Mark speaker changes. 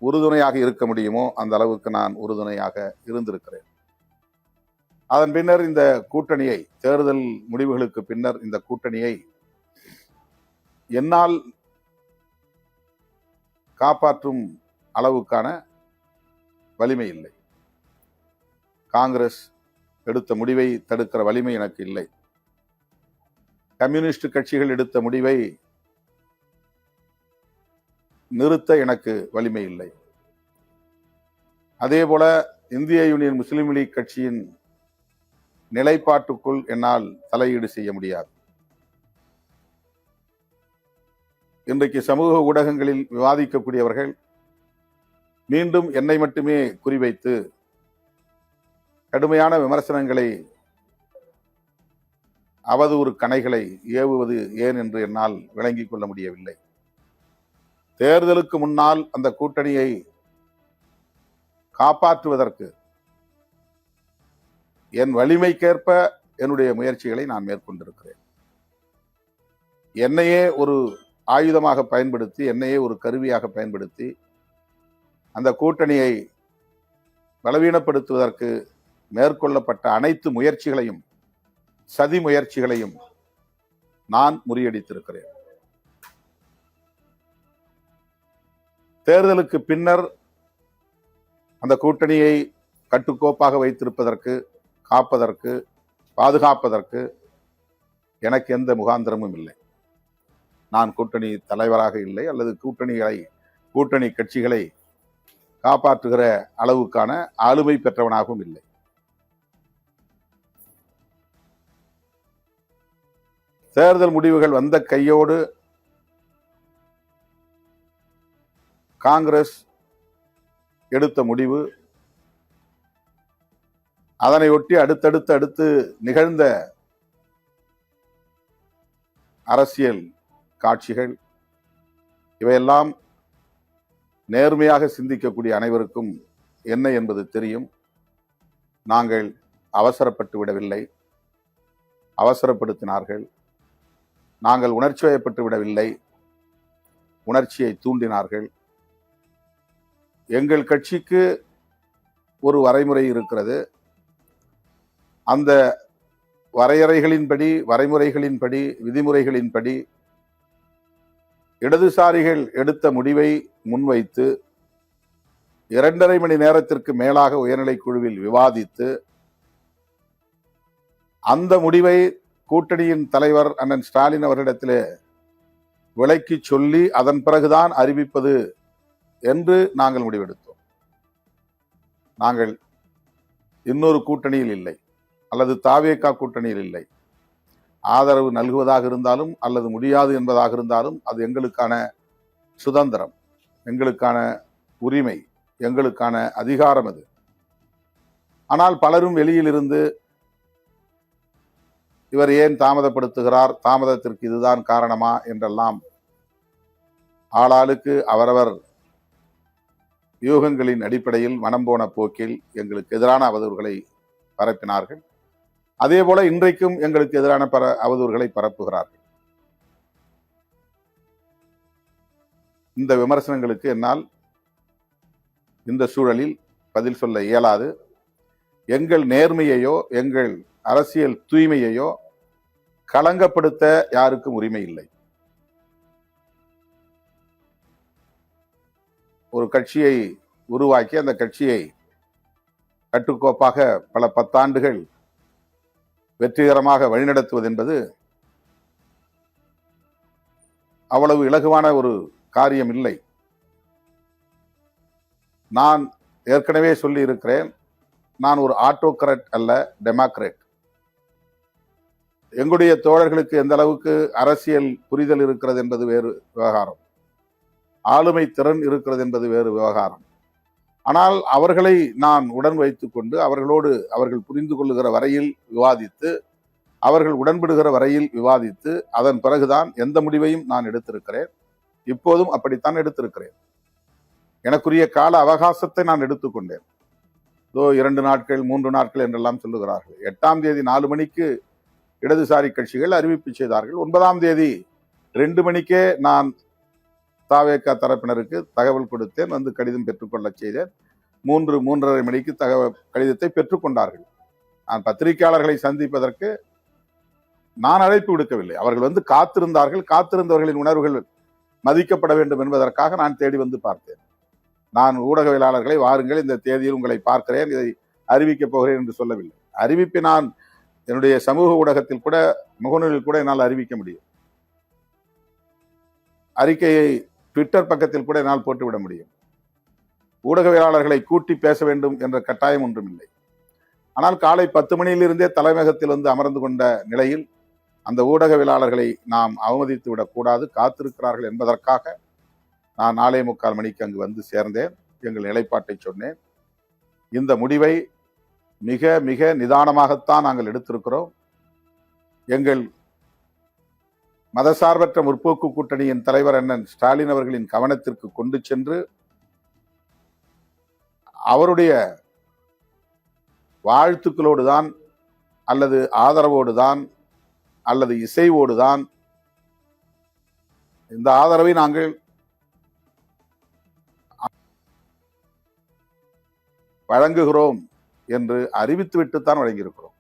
Speaker 1: உறுதுணையாக இருக்க முடியுமோ அந்த அளவுக்கு நான் உறுதுணையாக இருந்திருக்கிறேன். அதன் பின்னர் இந்த கூட்டணியை, தேர்தல் முடிவுகளுக்கு பின்னர் இந்த கூட்டணியை என்னால் காப்பாற்றும் அளவுக்கான வலிமை இல்லை. காங்கிரஸ் எடுத்த முடிவை தடுக்கிற வலிமை எனக்கு இல்லை. கம்யூனிஸ்ட் கட்சிகள் எடுத்த முடிவை நிறுத்த எனக்கு வலிமை இல்லை. அதே போல இந்திய யூனியன் முஸ்லீம் லீக் கட்சியின் நிலைப்பாட்டுக்குள் என்னால் தலையீடு செய்ய முடியாது. இன்றைக்கு சமூக ஊடகங்களில் விவாதிக்கக்கூடியவர்கள் மீண்டும் என்னை மட்டுமே குறிவைத்து கடுமையான விமர்சனங்களை, அவதூறு கணைகளை ஏவுவது ஏன் என்று என்னால் விளங்கிக் கொள்ள முடியவில்லை. தேர்தலுக்கு முன்னால் அந்த கூட்டணியை காப்பாற்றுவதற்கு என் வலிமைக்கேற்ப என்னுடைய முயற்சிகளை நான் மேற்கொண்டிருக்கிறேன். என்னையே ஒரு ஆயுதமாக பயன்படுத்தி, என்னையே ஒரு கருவியாக பயன்படுத்தி அந்த கூட்டணியை பலவீனப்படுத்துவதற்கு மேற்கொள்ளப்பட்ட அனைத்து முயற்சிகளையும், சதி முயற்சிகளையும் நான் முறியடித்திருக்கிறேன். தேர்தலுக்கு பின்னர் அந்த கூட்டணியை கட்டுக்கோப்பாக வைத்திருப்பதற்கு, காப்பதற்கு, பாதுகாப்பதற்கு எனக்கு எந்த முகாந்திரமும் இல்லை. நான் கூட்டணி தலைவராக இல்லை, அல்லது கூட்டணி கட்சிகளை காப்பாற்றுகிற அளவுக்கான ஆளுமை பெற்றவனாகவும் இல்லை. தேர்தல் முடிவுகள் வந்த கையோடு காங்கிரஸ் எடுத்த முடிவு, அதனை ஒட்டி அடுத்து நிகழ்ந்த அரசியல் காட்சிகள், இவையெல்லாம் நேர்மையாக சிந்திக்கக்கூடிய அனைவருக்கும் என்ன என்பது தெரியும். நாங்கள் அவசரப்பட்டு விடவில்லை, அவசரப்படுத்தினார்கள். நாங்கள் உணர்ச்சி வயப்பட்டு விடவில்லை, உணர்ச்சியை தூண்டினார்கள். எங்கள் கட்சிக்கு ஒரு வரைமுறை இருக்கிறது. அந்த வரைமுறைகளின்படி, விதிமுறைகளின்படி இடதுசாரிகள் எடுத்த முடிவை முன்வைத்து 2.5 மணி நேரத்திற்கு மேலாக உயர்நிலைக் குழுவில் விவாதித்து அந்த முடிவை கூட்டணியின் தலைவர் அண்ணன் ஸ்டாலின் அவர்களிடத்திலே விளக்கி சொல்லி அதன் பிறகுதான் அறிவிப்பது என்று நாங்கள் முடிவெடுத்தோம். நாங்கள் இன்னொரு கூட்டணியில் இல்லை, அல்லது தாவேகா கூட்டணியில் இல்லை. ஆதரவு நல்குவதாக இருந்தாலும் அல்லது முடியாது என்பதாக இருந்தாலும் அது எங்களுக்கான சுதந்திரம், எங்களுக்கான உரிமை, எங்களுக்கான அதிகாரம் அது. ஆனால் பலரும் வெளியிலிருந்து இவர் ஏன் தாமதப்படுத்துகிறார், தாமதத்திற்கு இதுதான் காரணமா என்றெல்லாம் ஆளாளுக்கு அவரவர் யூகங்களின் அடிப்படையில் மனம் போன போக்கில் எங்களுக்கு எதிரான அவதூறுகளை பரப்பினார்கள். அதே போல இன்றைக்கும் எங்களுக்கு எதிரான அவதூறுகளை பரப்புகிறார்கள். இந்த விமர்சனங்களுக்கு என்னால் இந்த சூழலில் பதில் சொல்ல இயலாது. எங்கள் நேர்மையையோ எங்கள் அரசியல் தூய்மையையோ களங்கப்படுத்த யாருக்கும் உரிமை இல்லை. ஒரு கட்சியை உருவாக்கி அந்த கட்சியை கட்டுக்கோப்பாக பல 10 ஆண்டுகள் வெற்றிகரமாக வழிநடத்துவது என்பது அவ்வளவு இலகுவான ஒரு காரியம் இல்லை. நான் ஏற்கனவே சொல்லி இருக்கிறேன், நான் ஒரு ஆட்டோகிராட் அல்ல, டெமோக்ராட். எங்களுடைய தோழர்களுக்கு எந்த அளவுக்கு அரசியல் புரிதல் இருக்கிறது என்பது வேறு விவகாரம், ஆளுமை திறன் இருக்கிறது என்பது வேறு விவகாரம். ஆனால் அவர்களை நான் உடன் வைத்துக் கொண்டு அவர்களோடு அவர்கள் புரிந்து கொள்ளுகிற வரையில் விவாதித்து, அவர்கள் உடன்படுகிற வரையில் விவாதித்து, அதன் பிறகுதான் எந்த முடிவையும் நான் எடுத்திருக்கிறேன். இப்போதும் அப்படித்தான் எடுத்திருக்கிறேன். எனக்குரிய கால அவகாசத்தை நான் எடுத்துக்கொண்டேன். 2 நாட்கள் 3 நாட்கள் என்றெல்லாம் சொல்லுகிறார்கள். 8ஆம் தேதி 4 மணிக்கு இடதுசாரி கட்சிகள் அறிவிப்பு செய்தார்கள். 9ஆம் தேதி 2 மணிக்கே நான் தாவேகா தரப்பினருக்கு தகவல் கொடுத்தேன், வந்து கடிதம் பெற்றுக்கொள்ள செய்தேன். 3:30 மணிக்கு கடிதத்தை பெற்றுக்கொண்டார்கள். நான் பத்திரிகையாளர்களை சந்திப்பதற்கு நான் அழைப்பு விடுக்கவில்லை. அவர்கள் வந்து காத்திருந்தார்கள். காத்திருந்தவர்களின் உணர்வுகள் மதிக்கப்பட வேண்டும் என்பதற்காக நான் தேடி வந்து பார்த்தேன். நான் ஊடகவியலாளர்களை வாருங்கள், இந்த தேதியில் உங்களை பார்க்கிறேன், இதை அறிவிக்கப் போகிறேன் என்று சொல்லவில்லை. அறிவிப்பை நான் என்னுடைய சமூக ஊடகத்தில் கூட, முகநூலில் கூட என்னால் அறிவிக்க முடியும். அறிக்கையை ட்விட்டர் பக்கத்தில் கூட என்னால் போட்டுவிட முடியும். ஊடகவியலாளர்களை கூட்டி பேச வேண்டும் என்ற கட்டாயம் ஒன்றும் இல்லை. ஆனால் காலை 10 மணியிலிருந்தே தலைமையகத்தில் வந்து அமர்ந்து கொண்ட நிலையில் அந்த ஊடகவியலாளர்களை நாம் அவமதித்து விடக்கூடாது, காத்திருக்கிறார்கள் என்பதற்காக நான் 4:45 மணிக்கு அங்கு வந்து சேர்ந்தேன். எங்கள் நிலைப்பாட்டை சொன்னேன். இந்த முடிவை மிக மிக நிதானமாகத்தான் நாங்கள் எடுத்திருக்கிறோம். எங்கள் மதசார்பற்ற முற்போக்கு கூட்டணியின் தலைவர் அண்ணன் ஸ்டாலின் அவர்களின் கவனத்திற்கு கொண்டு சென்று அவருடைய வாழ்த்துக்களோடு தான் அல்லது ஆதரவோடு தான் அல்லது இசைவோடு தான் இந்த ஆதரவை நாங்கள் வழங்குகிறோம் என்று அறிவித்துவிட்டுத்தான் வழங்கியிருக்கிறோம்.